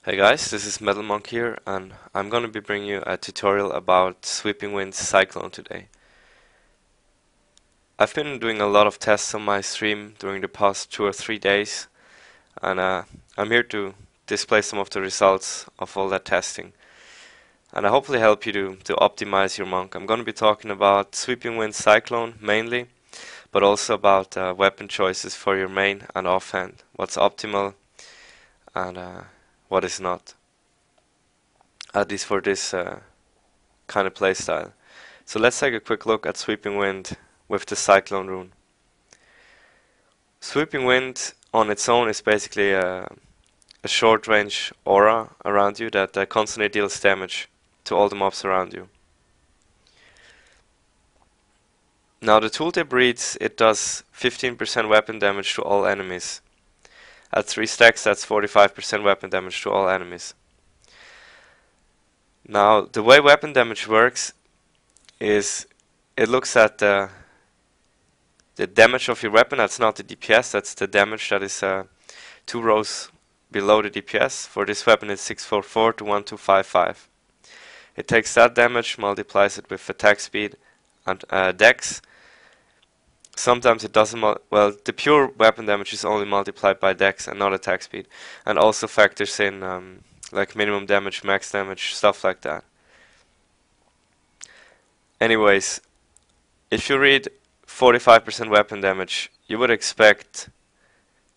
Hey guys, this is Metal Monk here, and I'm going to be bringing you a tutorial about Sweeping Winds Cyclone today. I've been doing a lot of tests on my stream during the past 2 or 3 days, and I'm here to display some of the results of all that testing. And I hopefully help you to optimize your monk. I'm going to be talking about Sweeping Winds Cyclone mainly, but also about weapon choices for your main and offhand, what's optimal and what is not, at least for this kind of playstyle. So let's take a quick look at Sweeping Wind with the Cyclone rune. Sweeping Wind on its own is basically a short range aura around you that constantly deals damage to all the mobs around you. Now the tooltip reads it does 15% weapon damage to all enemies. At 3 stacks that's 45% weapon damage to all enemies. Now the way weapon damage works is it looks at the damage of your weapon. That's not the DPS, that's the damage that is 2 rows below the DPS. For this weapon it's 644 to 1255. It takes that damage, multiplies it with attack speed and dex. Sometimes it doesn't, well, the pure weapon damage is only multiplied by dex and not attack speed, and also factors in like minimum damage, max damage, stuff like that. Anyways, if you read 45% weapon damage, you would expect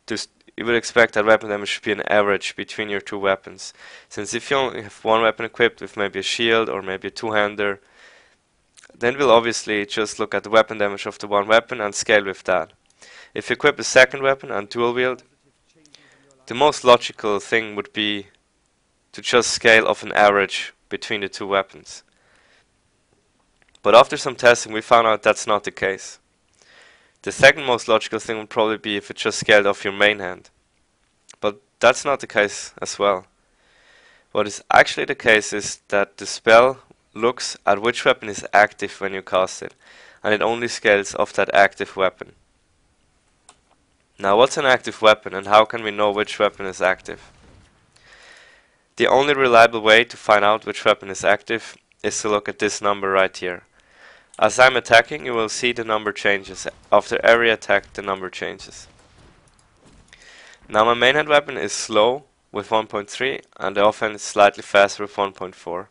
that weapon damage should be an average between your 2 weapons. Since if you only have 1 weapon equipped with maybe a shield or maybe a 2-hander, then we'll obviously just look at the weapon damage of the 1 weapon and scale with that. If you equip a 2nd weapon and dual wield, the most logical thing would be to just scale off an average between the 2 weapons. But after some testing we found out that's not the case. The second most logical thing would probably be if it just scaled off your main hand. But that's not the case as well. What is actually the case is that the spell looks at which weapon is active when you cast it, and it only scales off that active weapon. Now what's an active weapon and how can we know which weapon is active? The only reliable way to find out which weapon is active is to look at this number right here. As I'm attacking, you will see the number changes. After every attack the number changes. Now my main hand weapon is slow with 1.3 and the offhand is slightly faster with 1.4.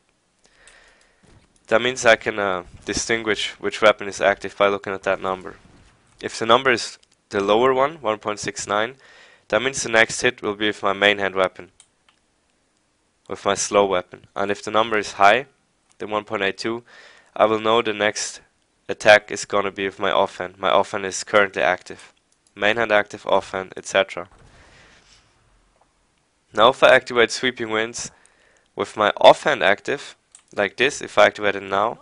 That means I can distinguish which weapon is active by looking at that number. If the number is the lower one, 1.69, that means the next hit will be with my main hand weapon, with my slow weapon. And if the number is high, the 1.82, I will know the next attack is gonna be with my offhand. My offhand is currently active. Main hand active, offhand, etc. Now if I activate Sweeping Winds with my offhand active, like this, if I activate it now,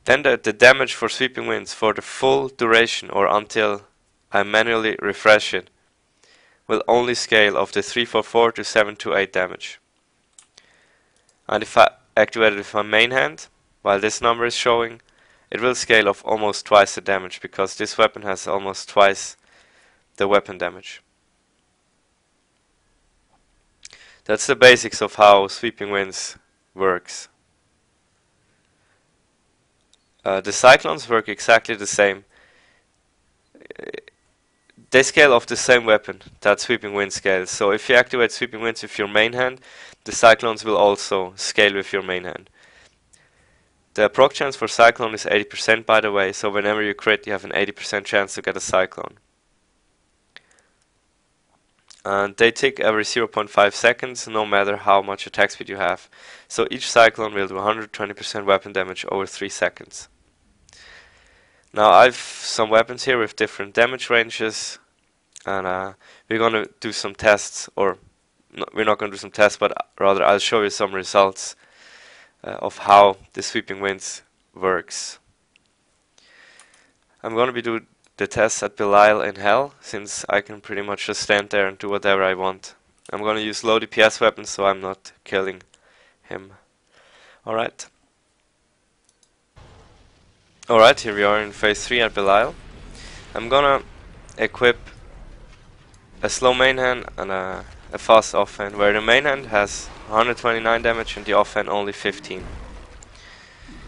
then the damage for Sweeping Winds for the full duration or until I manually refresh it will only scale of the 344 to 728 damage. And if I activate it with my main hand, while this number is showing, it will scale of almost twice the damage because this weapon has almost twice the weapon damage. That's the basics of how Sweeping Winds works. The Cyclones work exactly the same. They scale off the same weapon that Sweeping Winds scales. So if you activate Sweeping Winds with your main hand, the Cyclones will also scale with your main hand. The proc chance for Cyclone is 80% by the way, so whenever you crit you have an 80% chance to get a Cyclone. And they tick every 0.5 seconds, no matter how much attack speed you have. So each Cyclone will do 120% weapon damage over 3 seconds. Now I've some weapons here with different damage ranges, and we're gonna do some tests, or no, we're not gonna do some tests, but rather I'll show you some results of how the Sweeping Winds works. I'm gonna be doing the tests at Belial in Hell, since I can pretty much just stand there and do whatever I want. I'm gonna use low DPS weapons so I'm not killing him. Alright, here we are in phase 3 at Belial. I'm gonna equip a slow main hand and a a fast offhand, where the main hand has 129 damage and the offhand only 15.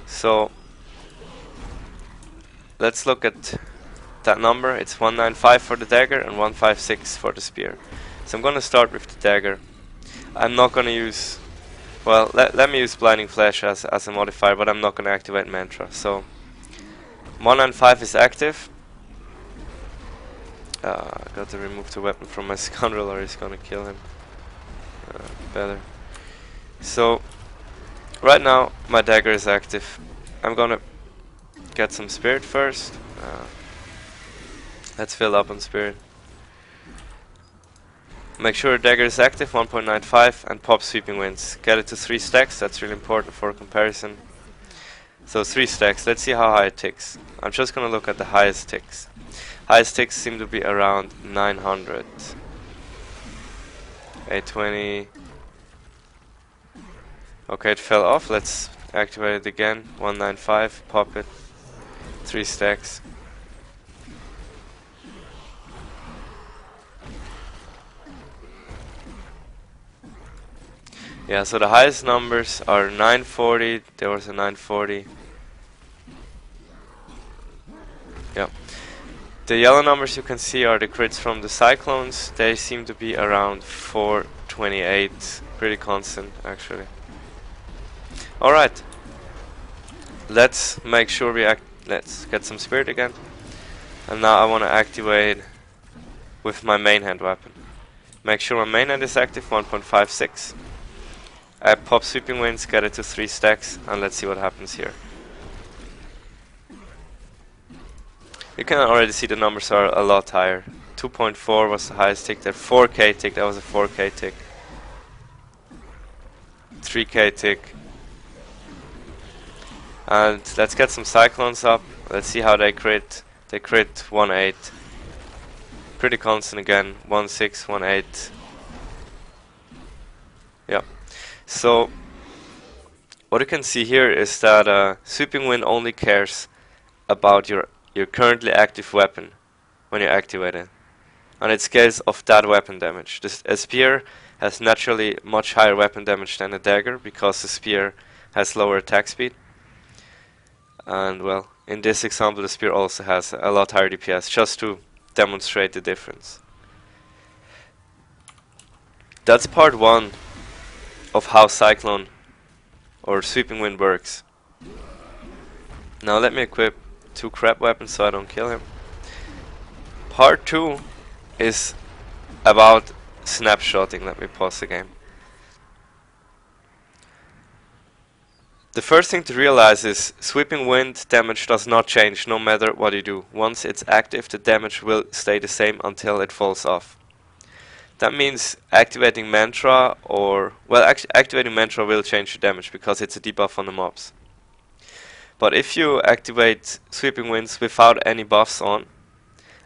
So let's look at that number. It's 195 for the dagger and 156 for the spear. So I'm gonna start with the dagger. I'm not gonna use, well, let me use Blinding Flash as a modifier, but I'm not gonna activate Mantra. So 195 is active. I got to remove the weapon from my scoundrel or he's gonna kill him. Better. So right now my dagger is active. I'm gonna get some spirit first. Let's fill up on spirit. Make sure dagger is active, 1.95, and pop Sweeping Winds. Get it to 3 stacks, that's really important for comparison. So 3 stacks, let's see how high it ticks. I'm just gonna look at the highest ticks. Highest ticks seem to be around 900. 820. Okay, it fell off, let's activate it again. 195, pop it. 3 stacks. Yeah, so the highest numbers are 940, there was a 940. Yeah. The yellow numbers you can see are the crits from the Cyclones. They seem to be around 428, pretty constant actually. Alright. Let's make sure let's get some spirit again. And now I want to activate with my main hand weapon. Make sure my main hand is active, 1.56. I pop Sweeping Winds, get it to 3 stacks, and let's see what happens here. You can already see the numbers are a lot higher. 2.4 was the highest tick there, 4k tick, that was a 4k tick. 3k tick. And let's get some Cyclones up, let's see how they crit. They crit 1.8. Pretty constant again, 1.6, 1.8. Yep. So what you can see here is that Sweeping Wind only cares about your currently active weapon when you activate it, and it scales off that weapon damage. A spear has naturally much higher weapon damage than a dagger because the spear has lower attack speed, and well, in this example the spear also has a lot higher DPS, just to demonstrate the difference. That's part 1 of how Cyclone or Sweeping Wind works. Now let me equip 2 crap weapons so I don't kill him. Part 2 is about snapshotting. Let me pause the game. The first thing to realize is Sweeping Wind damage does not change no matter what you do. Once it's active, the damage will stay the same until it falls off. That means activating Mantra activating Mantra will change the damage because it's a debuff on the mobs. But if you activate Sweeping Winds without any buffs on,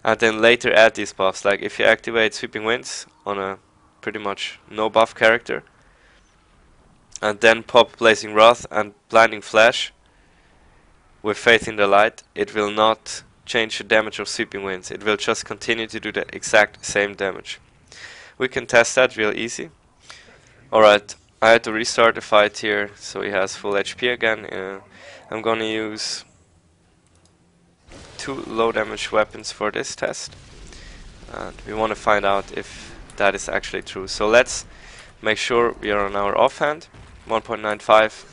and then later add these buffs, like if you activate Sweeping Winds on a pretty much no buff character, and then pop Blazing Wrath and Blinding Flash with Faith in the Light, it will not change the damage of Sweeping Winds, it will just continue to do the exact same damage. We can test that real easy. Alright, I had to restart the fight here, so he has full HP again. I'm gonna use 2 low damage weapons for this test. And we want to find out if that is actually true. So let's make sure we are on our offhand. 1.95.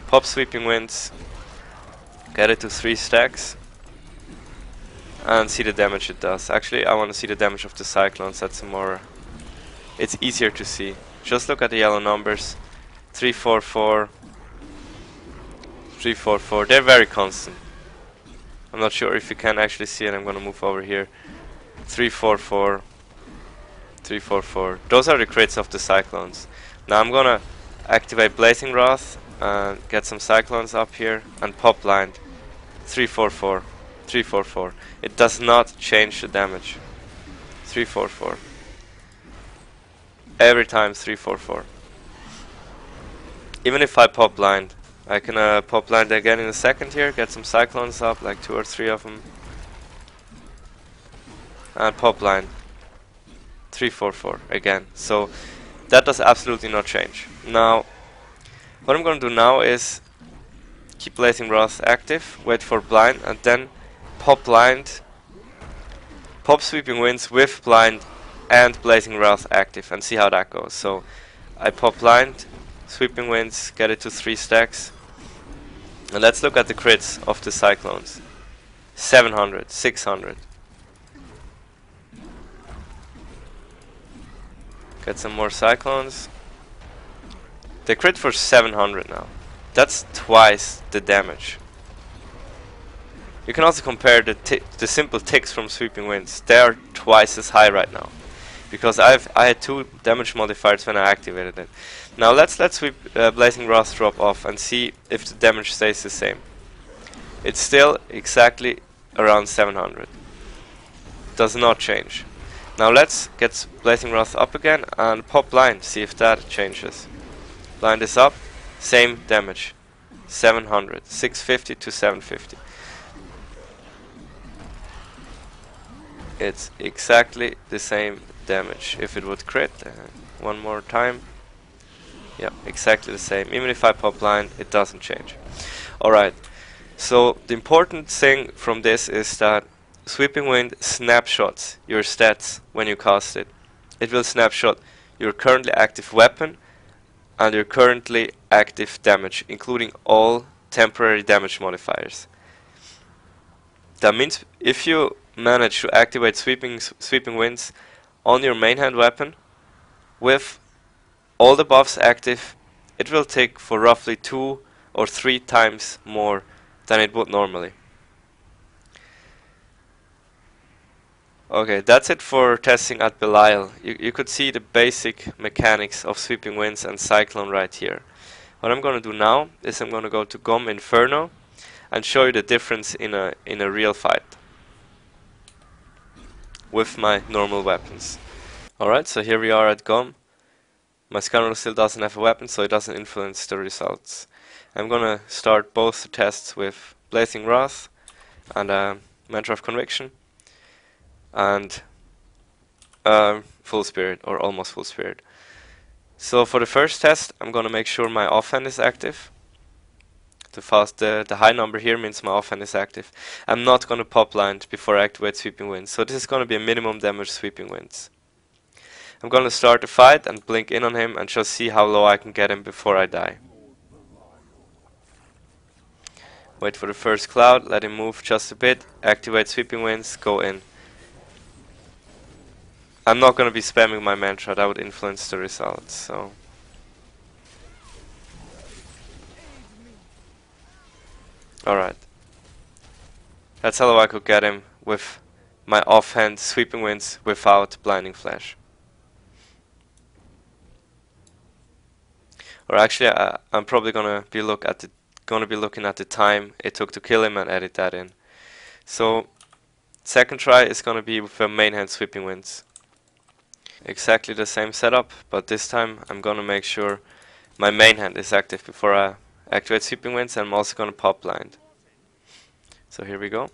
Pop Sweeping Winds. Get it to 3 stacks. And see the damage it does. Actually, I want to see the damage of the Cyclones. That's more... It's easier to see. Just look at the yellow numbers. 344. 344. They're very constant. I'm not sure if you can actually see it. I'm gonna move over here. 344. 344. Those are the crits of the Cyclones. Now I'm gonna activate Blazing Wrath and get some Cyclones up here and pop blind. 344. 344. It does not change the damage. 344. Every time 344. Even if I pop blind, I can pop blind again in a second here, get some Cyclones up, like 2 or 3 of them. And pop blind. 344 again. So that does absolutely not change. Now, what I'm going to do now is keep Blazing Wrath active, wait for blind, and then pop blind, pop Sweeping Winds with blind and Blazing Wrath active, and see how that goes. So I pop blind, Sweeping Winds, get it to 3 stacks, and let's look at the crits of the Cyclones. 700, 600. Get some more Cyclones. They crit for 700 now. That's twice the damage. You can also compare the simple ticks from Sweeping Winds. They are twice as high right now, because I had 2 damage modifiers when I activated it. Now let's sweep Blazing Wrath drop off and see if the damage stays the same. It's still exactly around 700. Does not change. Now let's get Blazing Wrath up again and pop blind, see if that changes. Blind is up, same damage. 700, 650 to 750. It's exactly the same damage. If it would crit, one more time. Yeah, exactly the same. Even if I pop blind, it doesn't change. Alright, so the important thing from this is that Sweeping Wind snapshots your stats when you cast it. It will snapshot your currently active weapon and your currently active damage, including all temporary damage modifiers. That means if you manage to activate Sweeping Winds on your main hand weapon with all the buffs active, it will take for roughly 2 or 3 times more than it would normally. Okay, that's it for testing at Belial. You could see the basic mechanics of Sweeping Winds and Cyclone right here. What I'm going to do now is I'm going to go to GOM Inferno and show you the difference in a real fight with my normal weapons. Alright, so here we are at GOM. My Scoundrel still doesn't have a weapon, so it doesn't influence the results. I'm gonna start both the tests with Blazing Wrath and Mantra of Conviction and Full Spirit, or almost Full Spirit. So for the first test, I'm gonna make sure my offhand is active. The high number here means my offhand is active. I'm not gonna pop blind before I activate Sweeping Winds, so this is gonna be a minimum damage Sweeping Winds. I'm gonna start the fight and blink in on him and just see how low I can get him before I die. Wait for the first cloud, let him move just a bit, activate Sweeping Winds, go in. I'm not gonna be spamming my mantra, that would influence the results, so. Alright. That's how I could get him with my offhand Sweeping Winds without Blinding Flash. Or actually, I'm probably gonna be looking at the time it took to kill him and edit that in. So, second try is gonna be with a main hand Sweeping Winds. Exactly the same setup, but this time I'm gonna make sure my main hand is active before I activate Sweeping Winds, and I'm also gonna pop blind. So here we go.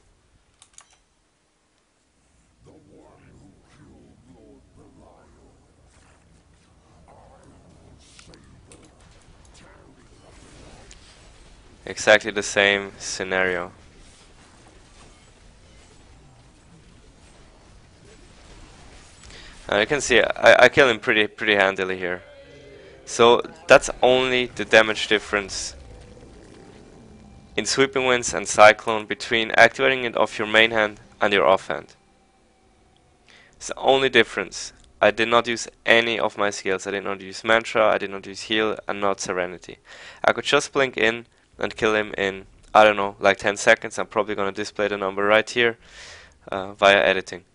Exactly the same scenario. You can see I kill him pretty handily here. So that's only the damage difference in Sweeping Winds and Cyclone between activating it off your main hand and your offhand. It's the only difference. I did not use any of my skills. I did not use Mantra, I did not use Heal, and not Serenity. I could just blink in and kill him in, I don't know, like 10 seconds. I'm probably gonna display the number right here via editing.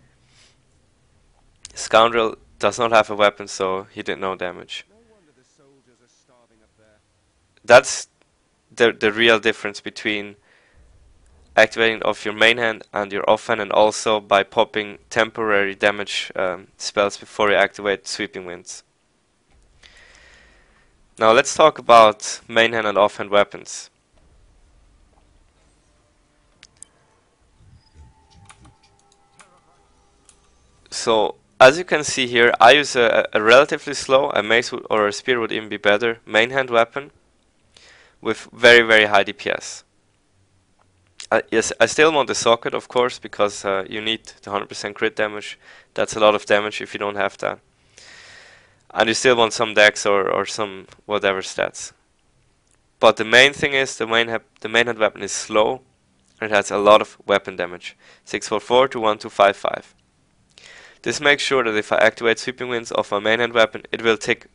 Scoundrel does not have a weapon, so he did no damage. That's the real difference between activating off your main hand and your offhand, and also by popping temporary damage spells before you activate Sweeping Winds. Now let's talk about main hand and offhand weapons. So As you can see here, I use a relatively slow, a mace or a spear would even be better, main hand weapon with very, very high DPS. Yes, I still want the socket, of course, because you need the 100% crit damage. That's a lot of damage if you don't have that. And you still want some dex or some whatever stats. But the main thing is the main hand weapon is slow and it has a lot of weapon damage. 644 to 1255. This makes sure that if I activate Sweeping Winds of my main hand weapon, it will tick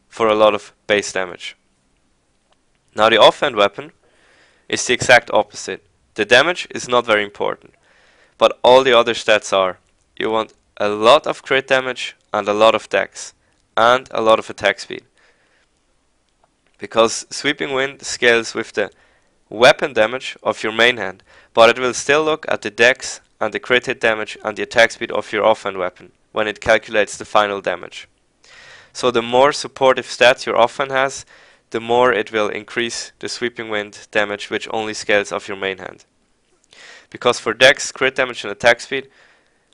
for a lot of base damage. Now the offhand weapon is the exact opposite. The damage is not very important, but all the other stats are. You want a lot of crit damage and a lot of dex and a lot of attack speed. Because Sweeping Wind scales with the weapon damage of your main hand, but it will still look at the dex and the crit hit damage and the attack speed of your offhand weapon when it calculates the final damage. So the more supportive stats your offhand has, the more it will increase the Sweeping Wind damage, which only scales off your main hand. Because for dex, crit damage and attack speed,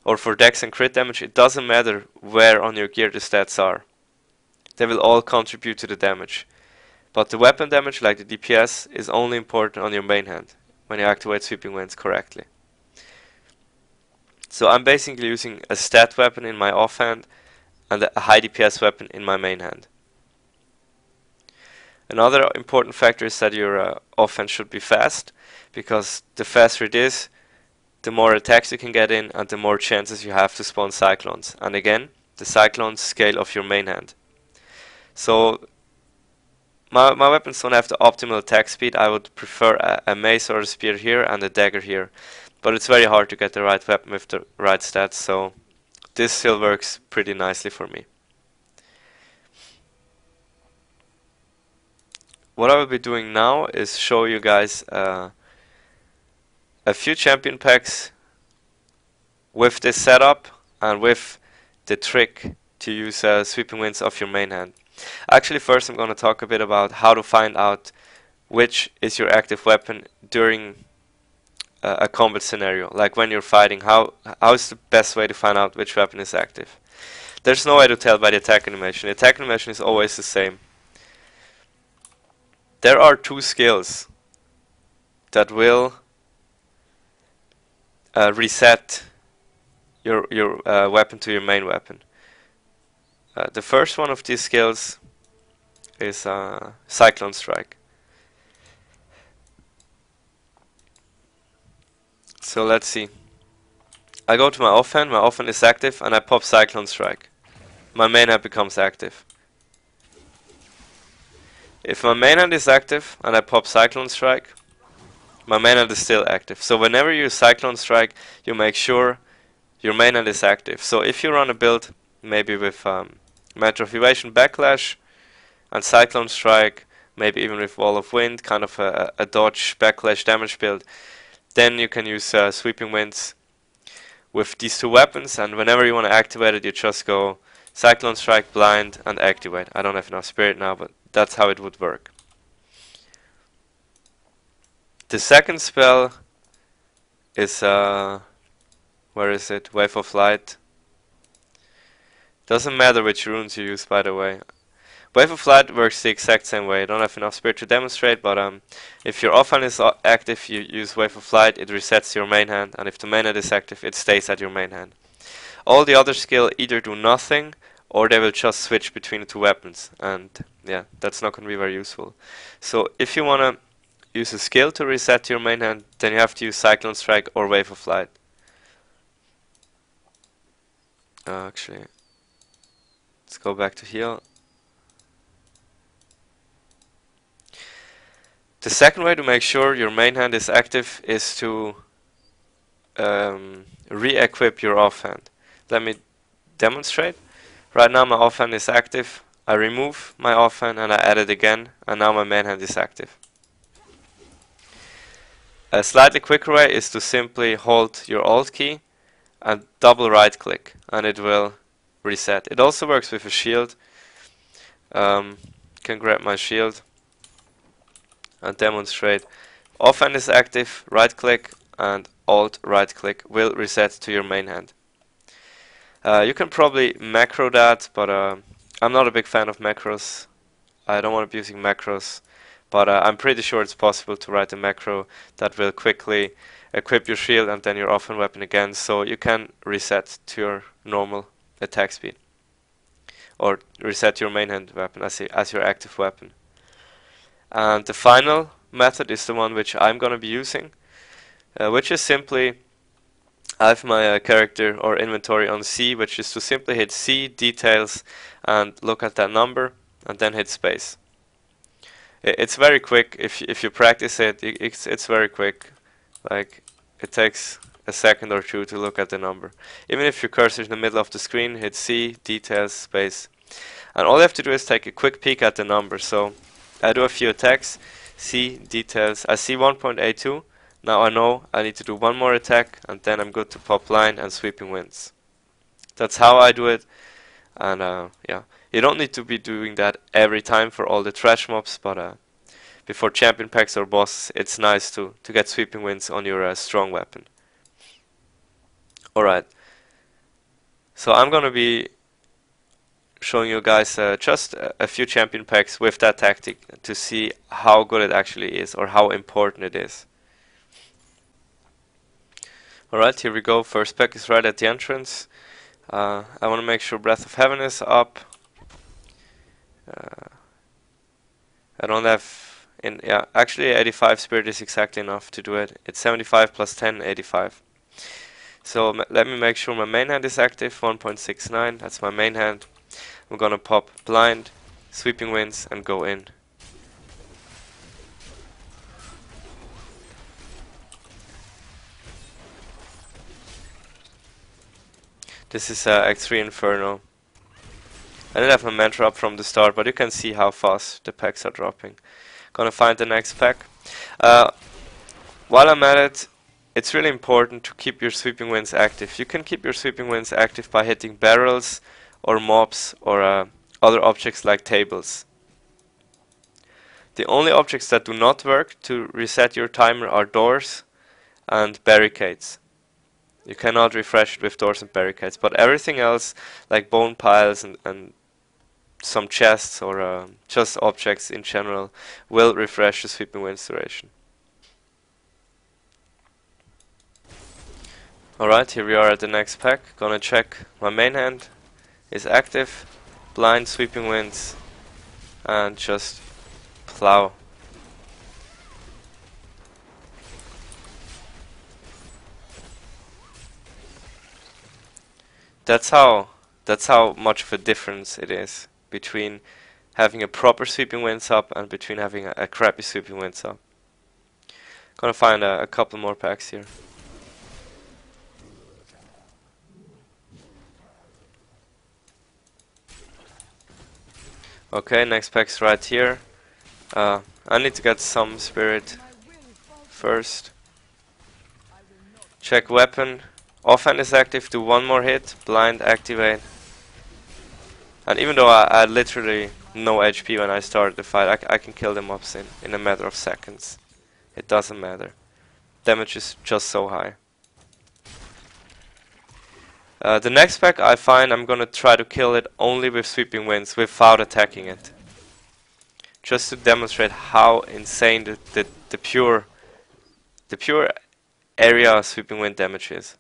or for dex and crit damage, it doesn't matter where on your gear the stats are. They will all contribute to the damage. But the weapon damage, like the DPS, is only important on your main hand when you activate Sweeping Winds correctly. So I'm basically using a stat weapon in my offhand and a high DPS weapon in my main hand. Another important factor is that your offense should be fast, because the faster it is, the more attacks you can get in and the more chances you have to spawn cyclones. And again, the cyclones scale of your main hand. So my weapons don't have the optimal attack speed. I would prefer a mace or a spear here and a dagger here. But it's very hard to get the right weapon with the right stats, so this still works pretty nicely for me. What I will be doing now is show you guys a few champion packs with this setup and with the trick to use Sweeping Winds off your main hand. Actually, first I'm going to talk a bit about how to find out which is your active weapon during a combat scenario, like when you're fighting. How is the best way to find out which weapon is active? There's no way to tell by the attack animation. The attack animation is always the same. There are two skills that will reset your weapon to your main weapon. The first one of these skills is Cyclone Strike. So let's see. I go to my offhand is active, and I pop Cyclone Strike. My main hand becomes active. If my main hand is active and I pop Cyclone Strike, my main hand is still active. So whenever you use Cyclone Strike, you make sure your main hand is active. So if you run a build, maybe with Mantra of Evasion, Backlash, and Cyclone Strike, maybe even with Wall of Wind, kind of a dodge, backlash, damage build, then you can use Sweeping Winds with these two weapons, and whenever you want to activate it, you just go Cyclone Strike, Blind, and activate. I don't have enough spirit now, but that's how it would work. The second spell is, where is it? Wave of Light. Doesn't matter which runes you use, by the way. Wave of Light works the exact same way. I don't have enough spirit to demonstrate, but if your offhand is active, you use Wave of Light, it resets your main hand, and if the main hand is active, it stays at your main hand. All the other skills either do nothing, or they will just switch between the two weapons, and yeah, that's not going to be very useful. So if you want to use a skill to reset your main hand, then you have to use Cyclone Strike or Wave of Light. Actually, let's go back to heal. The second way to make sure your main hand is active is to re-equip your offhand. Let me demonstrate. Right now my offhand is active. I remove my offhand and I add it again, and now my main hand is active. A slightly quicker way is to simply hold your Alt key and double right click, and it will reset. It also works with a shield. Can grab my shield and demonstrate. Offhand is active, right click and Alt right click will reset to your main hand. You can probably macro that, but I'm not a big fan of macros. I don't want to be using macros, but I'm pretty sure it's possible to write a macro that will quickly equip your shield and then your offhand weapon again, so you can reset to your normal attack speed, or reset your main hand weapon as your active weapon. And the final method is the one which I'm gonna be using, which is simply I have my character or inventory on C, which is to simply hit C, details, and look at that number, and then hit space. It's very quick. If you practice it, it's very quick. Like, it takes a second or two to look at the number. Even if your cursor is in the middle of the screen, hit C, details, space. And all you have to do is take a quick peek at the number. So I do a few attacks, C, details. I see 1.82. Now I know I need to do one more attack, and then I'm good to pop blind and sweeping winds. That's how I do it. And yeah, you don't need to be doing that every time for all the trash mobs, but before champion packs or bosses, it's nice to get sweeping winds on your strong weapon. Alright, so I'm gonna be showing you guys just a few champion packs with that tactic to see how good it actually is, or how important it is. Alright, here we go. First pack is right at the entrance. I want to make sure Breath of Heaven is up. I don't have yeah, actually 85 spirit is exactly enough to do it. It's 75 plus 10, 85. So let me make sure my main hand is active, 1.69, that's my main hand. I'm gonna pop blind, sweeping winds, and go in. This is X3 Inferno. I didn't have my mantra up from the start, but you can see how fast the packs are dropping. Gonna find the next pack. While I'm at it, it's really important to keep your sweeping winds active. You can keep your sweeping winds active by hitting barrels or mobs or other objects like tables. The only objects that do not work to reset your timer are doors and barricades. You cannot refresh it with doors and barricades, but everything else, like bone piles and some chests or just objects in general, will refresh the sweeping winds duration. Alright, here we are at the next pack. Gonna check my main hand is active, blind, sweeping winds, and just plow. That's how much of a difference it is between having a proper sweeping winds up and between having a crappy sweeping winds up. Gonna find a couple more packs here. Okay, next pack's right here. I need to get some spirit first. Check weapon. Offhand is active, do one more hit, blind, activate. And even though I had literally no HP when I started the fight, I can kill the mobs in a matter of seconds. It doesn't matter. Damage is just so high. The next pack I find I'm gonna try to kill it only with sweeping winds without attacking it. Just to demonstrate how insane the pure area sweeping wind damage is.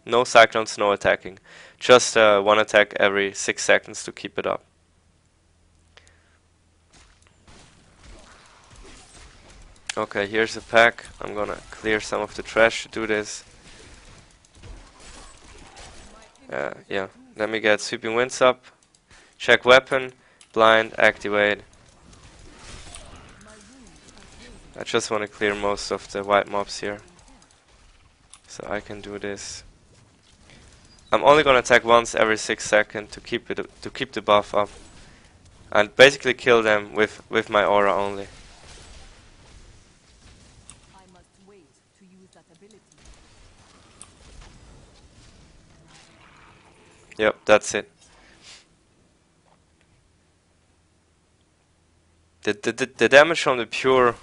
No cyclones, no attacking. Just one attack every 6 seconds to keep it up. Okay, here's the pack. I'm gonna clear some of the trash to do this. Yeah, let me get sweeping winds up. Check weapon, blind, activate. I just want to clear most of the white mobs here, so I can do this. I'm only gonna attack once every 6 seconds to keep the buff up, and basically kill them with my aura only. I must wait to use that ability. Yep, that's it. The damage from the pure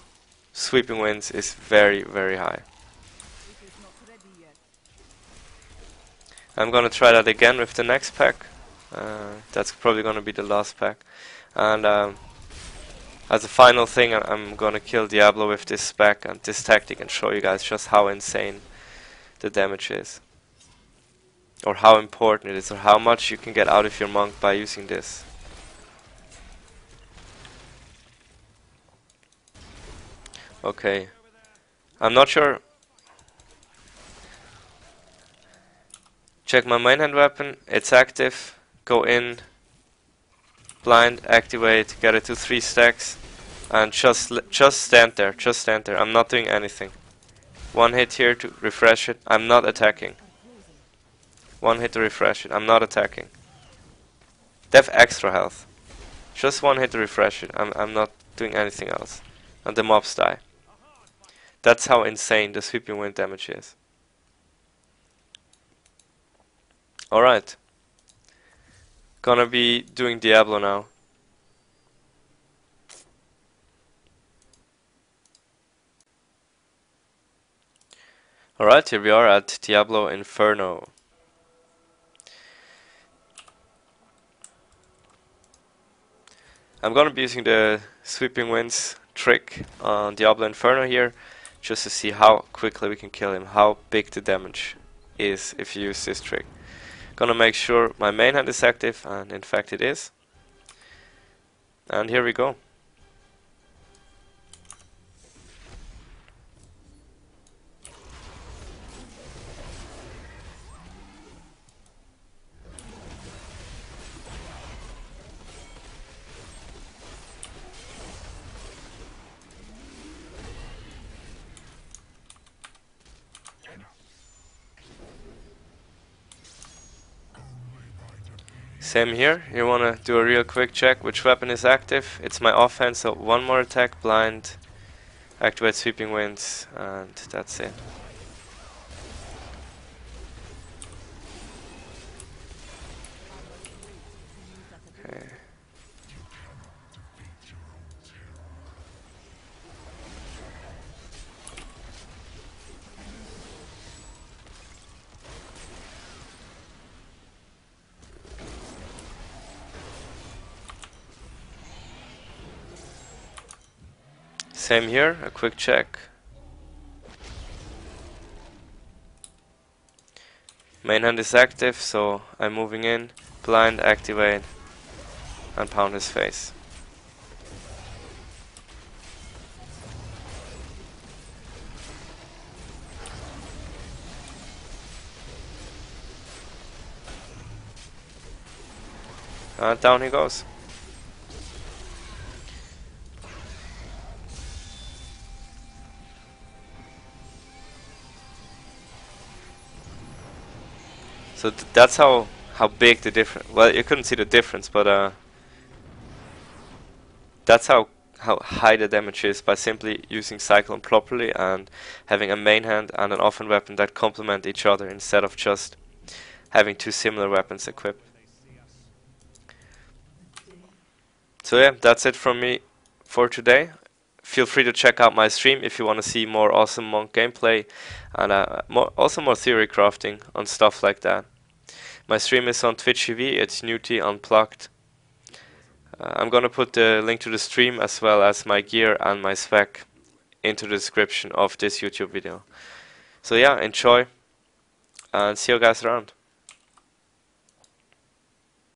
sweeping winds is very, very high. It is not ready yet. I'm gonna try that again with the next pack. That's probably gonna be the last pack. And as a final thing, I'm gonna kill Diablo with this spec and this tactic and show you guys just how insane the damage is. Or how important it is, or how much you can get out of your monk by using this. Okay. I'm not sure. Check my main hand weapon, it's active. Go in, blind, activate, get it to 3 stacks. And just stand there, just stand there. I'm not doing anything. 1 hit here to refresh it. I'm not attacking. 1 hit to refresh it. I'm not attacking. They have extra health. Just 1 hit to refresh it. I'm not doing anything else. And the mobs die. That's how insane the sweeping wind damage is. Alright. Gonna be doing Diablo now. Alright, here we are at Diablo Inferno. I'm gonna be using the sweeping winds trick on Diablo Inferno here, just to see how quickly we can kill him, how big the damage is if you use this trick. Gonna make sure my main hand is active, and in fact it is. And here we go. Same here, you wanna do a real quick check which weapon is active. It's my offhand, so 1 more attack, blind, activate sweeping winds, and that's it. Okay. Same here, a quick check. Main hand is active, so I'm moving in, blind, activate, and pound his face. And down he goes. So that's how big the difference. Well, you couldn't see the difference, but that's how high the damage is by simply using Cyclone properly and having a main hand and an offhand weapon that complement each other instead of just having 2 similar weapons equipped. So yeah, that's it from me for today. Feel free to check out my stream if you want to see more awesome monk gameplay and also more theory crafting on stuff like that. My stream is on Twitch TV, it's Newty Unplugged. I'm gonna put the link to the stream as well as my gear and my spec into the description of this YouTube video. So yeah, enjoy and see you guys around.